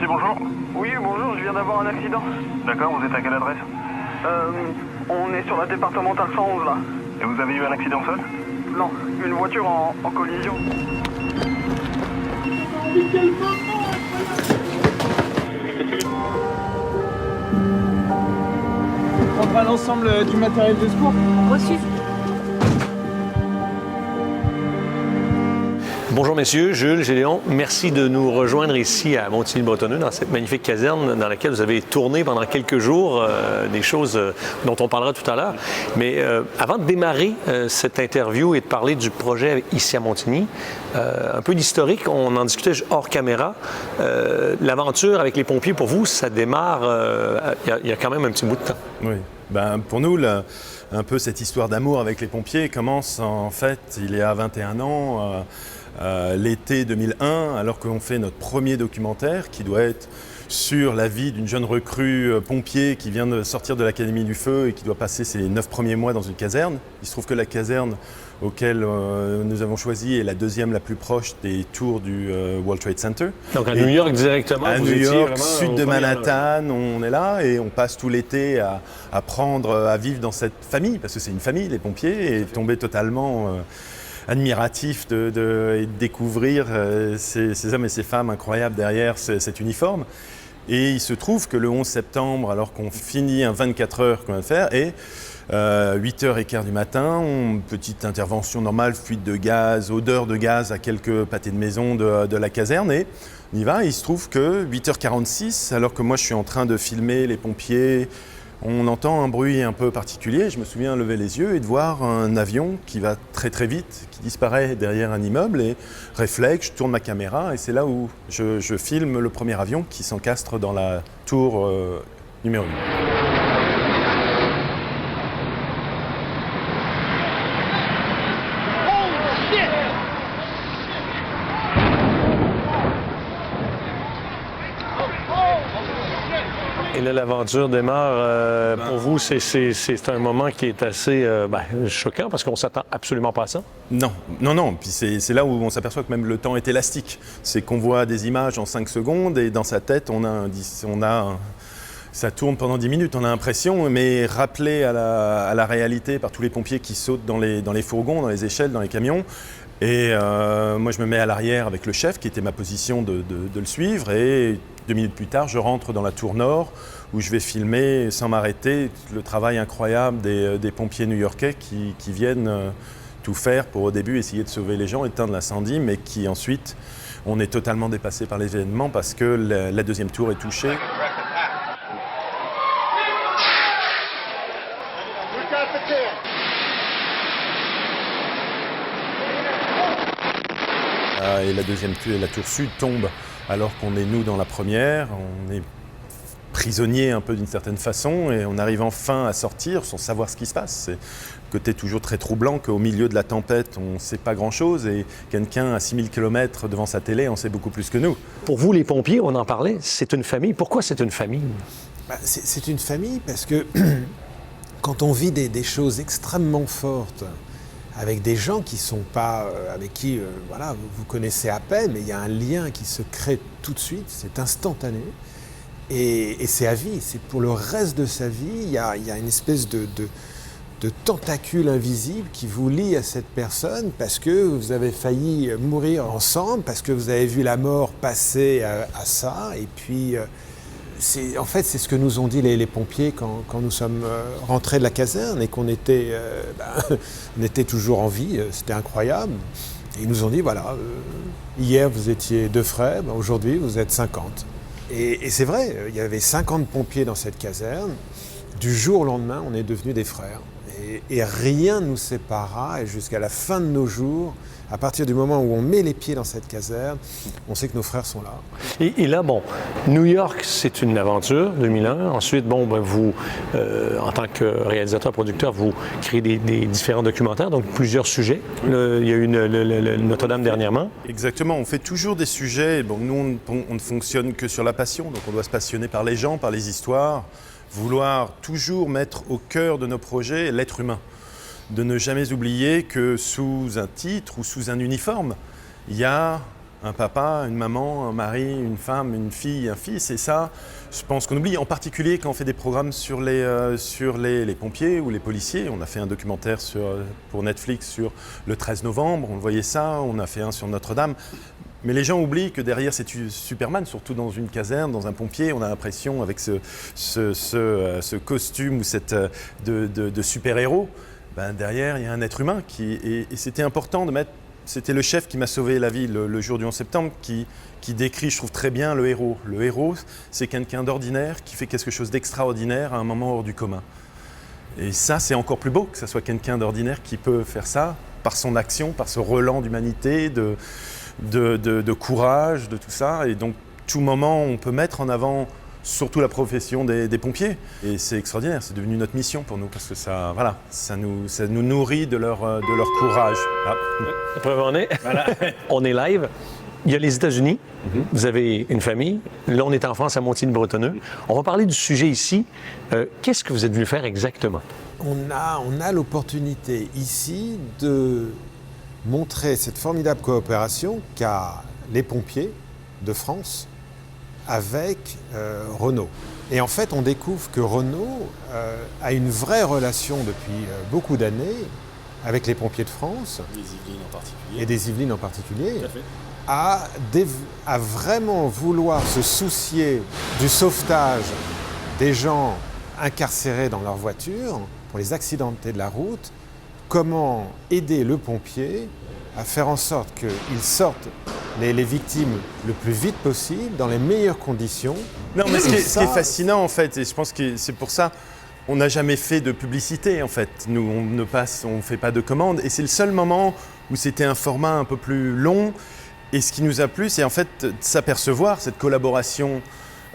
bonjour. Oui, bonjour, je viens d'avoir un accident. D'accord, vous êtes à quelle adresse? On est sur la départementale 111 là. Et vous avez eu un accident seul? Non, une voiture en collision. On prendra l'ensemble du matériel de secours. Reçu. Bonjour messieurs, Jules, Gédéon, merci de nous rejoindre ici à Montigny-le-Bretonneux dans cette magnifique caserne dans laquelle vous avez tourné pendant quelques jours, des choses dont on parlera tout à l'heure. Mais avant de démarrer cette interview et de parler du projet ici à Montigny, un peu d'historique, on en discutait hors caméra. L'aventure avec les pompiers, pour vous, ça démarre il y a quand même un petit bout de temps. Oui, pour nous, un peu cette histoire d'amour avec les pompiers commence en fait il y a 21 ans. L'été 2001, alors qu'on fait notre premier documentaire qui doit être sur la vie d'une jeune recrue pompier qui vient de sortir de l'Académie du Feu et qui doit passer ses 9 premiers mois dans une caserne. Il se trouve que la caserne auquel nous avons choisi est la deuxième la plus proche des tours du World Trade Center. Donc à New York directement, à vous New étiez York, vraiment sud de Manhattan, on est là et on passe tout l'été à apprendre à vivre dans cette famille, parce que c'est une famille, les pompiers, et tomber totalement admiratif et de découvrir ces hommes et ces femmes incroyables derrière cet uniforme. Et il se trouve que le 11 septembre, alors qu'on finit un 24 heures qu'on vient de faire, et 8h15 du matin, petite intervention normale, fuite de gaz, odeur de gaz à quelques pâtés de maison de la caserne, et on y va. Et il se trouve que 8h46, alors que moi je suis en train de filmer les pompiers, on entend un bruit un peu particulier. Je me souviens lever les yeux et de voir un avion qui va très très vite, qui disparaît derrière un immeuble, et réflexe, je tourne ma caméra et c'est là où je filme le premier avion qui s'encastre dans la tour numéro 1. Et là, l'aventure démarre. Pour vous, c'est un moment qui est assez choquant parce qu'on ne s'attend absolument pas à ça. Non. Puis c'est là où on s'aperçoit que même le temps est élastique. C'est qu'on voit des images en 5 secondes et dans sa tête, ça tourne pendant 10 minutes. On a l'impression, mais rappelé à la réalité par tous les pompiers qui sautent dans les fourgons, dans les échelles, dans les camions. Et moi, je me mets à l'arrière avec le chef, qui était ma position de le suivre. Et 2 minutes plus tard, je rentre dans la tour nord, où je vais filmer, sans m'arrêter, le travail incroyable des pompiers new-yorkais qui viennent tout faire pour, au début, essayer de sauver les gens, éteindre l'incendie, mais qui ensuite, on est totalement dépassé par l'événement parce que la deuxième tour est touchée. Et la tour sud tombe alors qu'on est nous dans la première. On est prisonnier un peu d'une certaine façon et on arrive enfin à sortir sans savoir ce qui se passe. C'est un côté toujours très troublant qu'au milieu de la tempête, on ne sait pas grand-chose et quelqu'un à 6000 km devant sa télé en sait beaucoup plus que nous. Pour vous, les pompiers, on en parlait, c'est une famille. Pourquoi c'est une famille? C'est une famille parce que quand on vit des choses extrêmement fortes, avec des gens qui sont pas, avec qui vous connaissez à peine, mais il y a un lien qui se crée tout de suite, c'est instantané. Et c'est à vie, c'est pour le reste de sa vie, il y a une espèce de tentacule invisible qui vous lie à cette personne parce que vous avez failli mourir ensemble, parce que vous avez vu la mort passer à ça, et puis c'est ce que nous ont dit les pompiers quand nous sommes rentrés de la caserne et qu'on était, on était toujours en vie, c'était incroyable. Et ils nous ont dit, hier vous étiez 2 frères, aujourd'hui vous êtes 50. Et c'est vrai, il y avait 50 pompiers dans cette caserne. Du jour au lendemain, on est devenus des frères. Et rien ne nous séparera, et jusqu'à la fin de nos jours, à partir du moment où on met les pieds dans cette caserne, on sait que nos frères sont là. Et là, New York, c'est une aventure, 2001. Ensuite, vous, en tant que réalisateur-producteur, vous créez des différents documentaires, donc plusieurs sujets. Il y a eu Notre-Dame dernièrement. Exactement, on fait toujours des sujets. Nous, on ne fonctionne que sur la passion, donc on doit se passionner par les gens, par les histoires, vouloir toujours mettre au cœur de nos projets l'être humain. De ne jamais oublier que sous un titre ou sous un uniforme, il y a Un papa, une maman, un mari, une femme, une fille, un fils. Et ça, je pense qu'on oublie, en particulier quand on fait des programmes sur les pompiers ou les policiers. On a fait un documentaire pour Netflix sur le 13 novembre, on voyait ça, on a fait un sur Notre-Dame. Mais les gens oublient que derrière c'est Superman, surtout dans une caserne, dans un pompier, on a l'impression avec ce costume ou de super-héros, ben derrière il y a un être humain et c'était important de mettre. C'était le chef qui m'a sauvé la vie le jour du 11 septembre qui décrit, je trouve très bien, le héros. Le héros, c'est quelqu'un d'ordinaire qui fait quelque chose d'extraordinaire à un moment hors du commun. Et ça, c'est encore plus beau que ce soit quelqu'un d'ordinaire qui peut faire ça par son action, par ce relent d'humanité, de courage, de tout ça. Et donc, tout moment, on peut mettre en avant surtout la profession des pompiers. Et c'est extraordinaire, c'est devenu notre mission pour nous, parce que ça nous nourrit de leur courage. Ah. La preuve en est, on est live. Il y a les États-Unis, vous avez une famille. Là, on est en France, à Montigny-le-Bretonneux. On va parler du sujet ici. Qu'est-ce que vous êtes venu faire exactement? On a l'opportunité ici de montrer cette formidable coopération qu'a les pompiers de France avec Renault. Et en fait, on découvre que Renault a une vraie relation depuis beaucoup d'années avec les pompiers de France. Des Yvelines en particulier. Et des Yvelines en particulier. Tout à fait. À vraiment vouloir se soucier du sauvetage des gens incarcérés dans leur voiture pour les accidentés de la route. Comment aider le pompier à faire en sorte qu'ils sortent les victimes le plus vite possible, dans les meilleures conditions. Non, mais ce qui est fascinant, en fait, et je pense que c'est pour ça, on n'a jamais fait de publicité, en fait. Nous, on ne fait pas de commandes. Et c'est le seul moment où c'était un format un peu plus long. Et ce qui nous a plu, c'est en fait de s'apercevoir cette collaboration.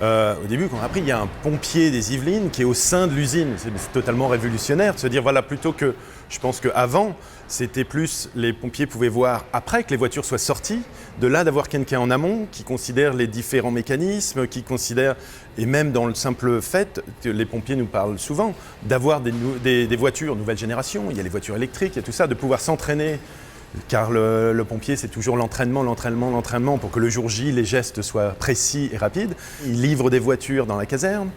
Au début, quand on a appris, il y a un pompier des Yvelines qui est au sein de l'usine. C'est totalement révolutionnaire de se dire, voilà, plutôt que, je pense qu'avant, c'était plus, les pompiers pouvaient voir après que les voitures soient sorties, de là d'avoir quelqu'un en amont qui considère les différents mécanismes, qui considère, et même dans le simple fait, que les pompiers nous parlent souvent, d'avoir des voitures nouvelle génération, il y a les voitures électriques, il y a tout ça, de pouvoir s'entraîner. Car le pompier, c'est toujours l'entraînement pour que le jour J, les gestes soient précis et rapides. Il livre des voitures dans la caserne.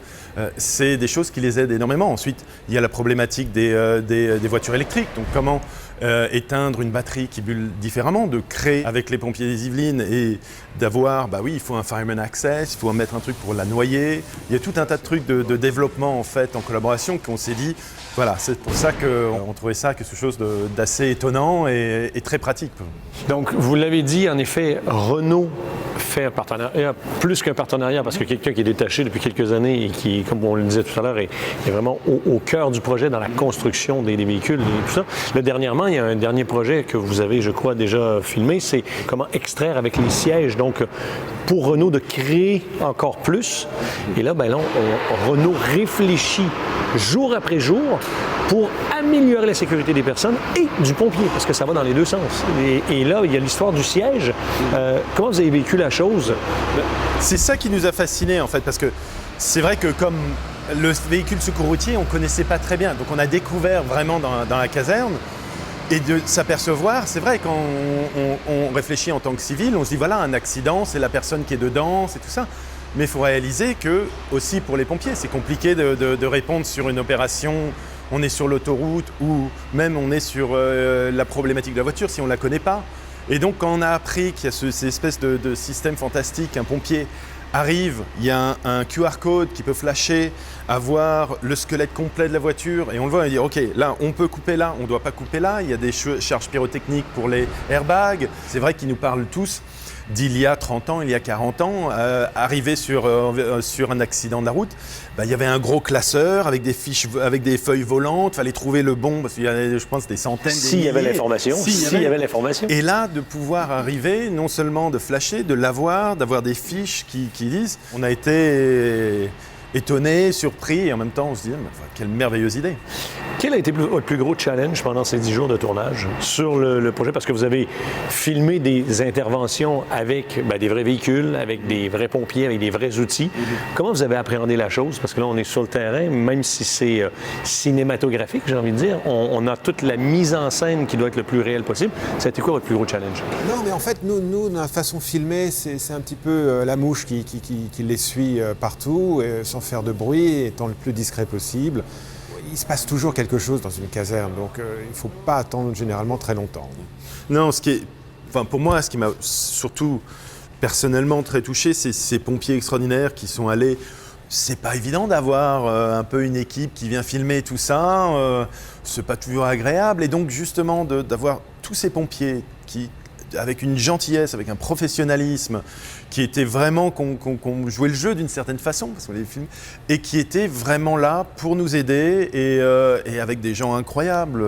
C'est des choses qui les aident énormément. Ensuite, il y a la problématique des voitures électriques. Donc, comment éteindre une batterie qui bulle différemment, de créer avec les pompiers des Yvelines et d'avoir, bah oui, il faut un fireman access, il faut mettre un truc pour la noyer. Il y a tout un tas de trucs de développement en fait, en collaboration qu'on s'est dit, voilà, c'est pour ça qu'on trouvait ça quelque chose d'assez étonnant et très pratique. Donc, vous l'avez dit, en effet, Renault fait un partenariat, plus qu'un partenariat, parce que quelqu'un qui est détaché depuis quelques années et qui, comme on le disait tout à l'heure, est vraiment au cœur du projet dans la construction des véhicules et tout ça. Là, dernièrement, il y a un dernier projet que vous avez, je crois, déjà filmé, c'est comment extraire avec les sièges, donc pour Renault de créer encore plus. Et là, Renault réfléchit jour après jour pour améliorer la sécurité des personnes et du pompier, parce que ça va dans les deux sens. Et là, il y a l'histoire du siège. Comment vous avez vécu la chose? C'est ça qui nous a fascinés, en fait, parce que c'est vrai que comme le véhicule secours routier, on ne connaissait pas très bien. Donc on a découvert vraiment dans la caserne et de s'apercevoir, c'est vrai, quand on réfléchit en tant que civil, on se dit voilà, un accident, c'est la personne qui est dedans, c'est tout ça. Mais il faut réaliser que, aussi pour les pompiers, c'est compliqué de répondre sur une opération. On est sur l'autoroute ou même on est sur la problématique de la voiture si on ne la connaît pas. Et donc quand on a appris qu'il y a cette espèce de système fantastique, un pompier arrive, il y a un QR code qui peut flasher, avoir le squelette complet de la voiture et on le voit, on dit ok, là on peut couper là, on ne doit pas couper là, il y a des charges pyrotechniques pour les airbags. C'est vrai qu'ils nous parlent tous d'il y a 30 ans, il y a 40 ans, arrivé sur un accident de la route, il y avait un gros classeur avec des feuilles volantes, il fallait trouver le bon, parce qu'il y avait, je pense, des centaines, S'il y avait l'information. Et là, de pouvoir arriver, non seulement de flasher, de l'avoir, d'avoir des fiches qui disent, on a été étonné, surpris, et en même temps, on se dit, quelle merveilleuse idée. Quel a été votre plus gros challenge pendant ces 10 jours de tournage sur le projet? Parce que vous avez filmé des interventions avec des vrais véhicules, avec des vrais pompiers, avec des vrais outils. Comment vous avez appréhendé la chose? Parce que là, on est sur le terrain, même si c'est cinématographique, j'ai envie de dire, on a toute la mise en scène qui doit être le plus réel possible. Ça a été quoi votre plus gros challenge? Non, mais en fait, nous notre façon de filmer, c'est un petit peu la mouche qui les suit partout, sans faire de bruit, étant le plus discret possible. Il se passe toujours quelque chose dans une caserne, donc il ne faut pas attendre généralement très longtemps. Non, pour moi, ce qui m'a surtout personnellement très touché, c'est ces pompiers extraordinaires qui sont allés. C'est pas évident d'avoir un peu une équipe qui vient filmer tout ça, c'est pas toujours agréable. Et donc justement d'avoir tous ces pompiers qui, avec une gentillesse, avec un professionnalisme, qui étaient vraiment, qu'on jouait le jeu d'une certaine façon, parce qu'on les filme, et qui étaient vraiment là pour nous aider, et avec des gens incroyables.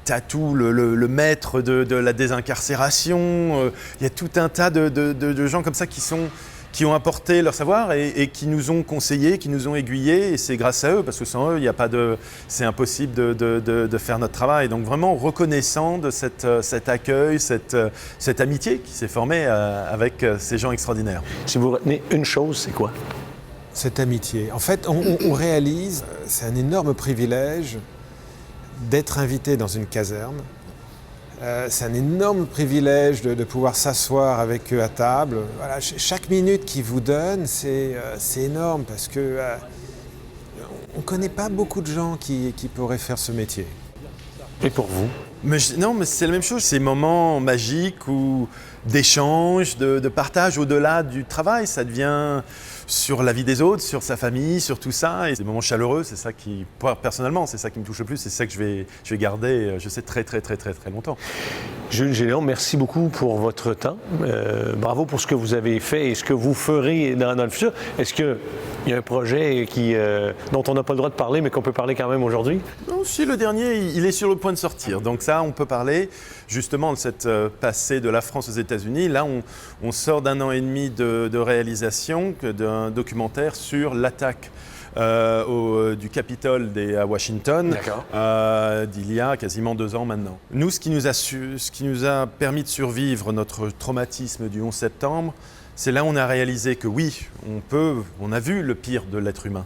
Tatou, le maître de la désincarcération, il y a tout un tas de gens comme ça qui ont apporté leur savoir et qui nous ont conseillés, qui nous ont aiguillés, et c'est grâce à eux, parce que sans eux, c'est impossible de faire notre travail. Donc vraiment reconnaissant de cet accueil, cette amitié qui s'est formée avec ces gens extraordinaires. Si vous retenez une chose, c'est quoi? Cette amitié. En fait, on réalise, c'est un énorme privilège d'être invité dans une caserne. C'est un énorme privilège de pouvoir s'asseoir avec eux à table. Voilà, chaque minute qu'ils vous donnent, c'est énorme parce que on ne connaît pas beaucoup de gens qui pourraient faire ce métier. Et pour vous? Mais c'est la même chose. Ces moments magiques d'échange, de partage au-delà du travail, ça devient sur la vie des autres, sur sa famille, sur tout ça. Et ces moments chaleureux, c'est ça qui, personnellement, c'est ça qui me touche le plus. C'est ça que je vais garder, je sais, très, très, très, très, très longtemps. Jules Géléon, merci beaucoup pour votre temps. Bravo pour ce que vous avez fait et ce que vous ferez dans le futur. Est-ce qu'il y a un projet dont on n'a pas le droit de parler, mais qu'on peut parler quand même aujourd'hui? Non, si, le dernier, il est sur le point de sortir. Donc ça, on peut parler justement de cette passée de la France aux États-Unis. Là, on sort d'un an et demi de réalisation d'un documentaire sur l'attaque du Capitole à Washington d'il y a quasiment 2 ans maintenant. Nous, ce qui nous a permis de survivre notre traumatisme du 11 septembre, c'est là où on a réalisé que oui, on a vu le pire de l'être humain,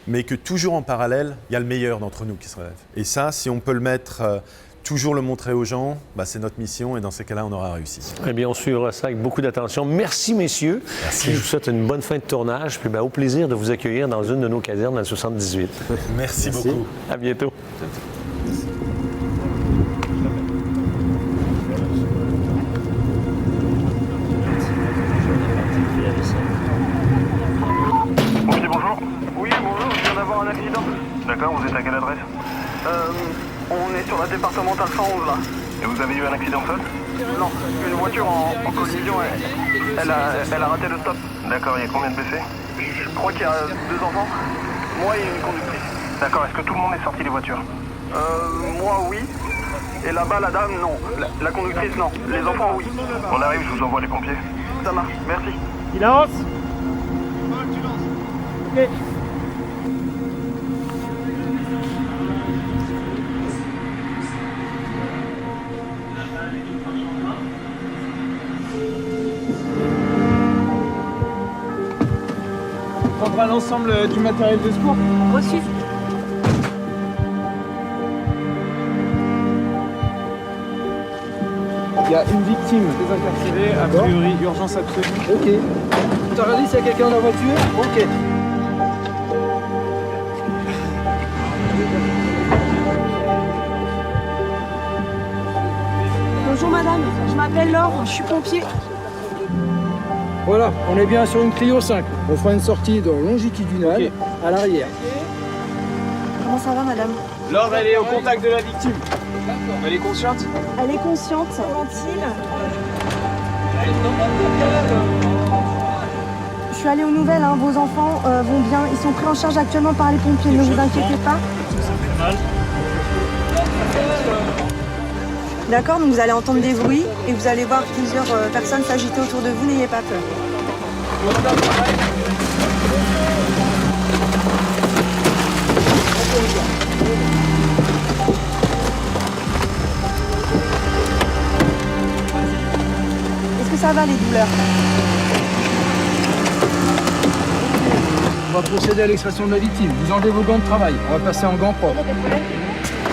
mais que toujours en parallèle, il y a le meilleur d'entre nous qui se relève. Et ça, si on peut le mettre, toujours le montrer aux gens, c'est notre mission, et dans ces cas-là, on aura réussi. Eh bien, on suivra ça avec beaucoup d'attention. Merci, messieurs. Merci. Je vous souhaite une bonne fin de tournage, puis au plaisir de vous accueillir dans une de nos casernes dans le 78. Merci beaucoup. À bientôt. Oui, bonjour. Oui, bonjour, je viens d'avoir un accident. D'accord, vous êtes à quelle adresse? On est sur la départementale 111 là. Et vous avez eu un accident seul? Non, une voiture en collision, elle a raté le stop. D'accord, il y a combien de blessés? Je crois qu'il y a 2 enfants. Moi et une conductrice. D'accord, est-ce que tout le monde est sorti des voitures? Moi oui. Et là-bas la dame non. La conductrice non. Les enfants oui. On arrive, je vous envoie les pompiers. Ça marche, merci. Il avance. Ok. On prendra l'ensemble du matériel de secours. Reçu. Il y a une victime désincarcérée, a priori urgence absolue. Ok. T'as regardé s'il y a quelqu'un dans la voiture? Ok. Bonjour madame, je m'appelle Laure, je suis pompier. Voilà, on est bien sur une Clio 5. On fera une sortie dans longitudinale à l'arrière. Comment ça va madame? Laure, elle est au contact de la victime. Elle est consciente? Elle est consciente. Comment-il? Je suis allée aux nouvelles, hein. Vos enfants vont bien. Ils sont pris en charge actuellement par les pompiers, ne vous inquiétez pas. D'accord, donc vous allez entendre des bruits et vous allez voir plusieurs personnes s'agiter autour de vous, n'ayez pas peur. ça va les douleurs? On va procéder à l'extraction de la victime. Vous enlevez vos gants de travail. On va passer en gants propres.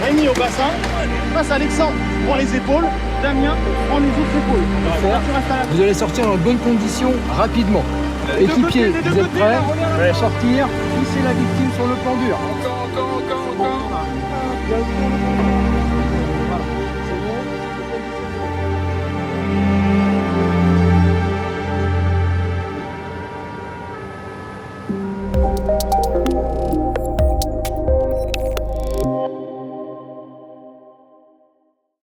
Rémi au bassin, passe Alexandre, prends les épaules, Damien, prends les autres épaules. Vous allez sortir en bonne condition rapidement. Équipier, vous êtes prêts? Pour sortir, hissez la victime sur le plan dur.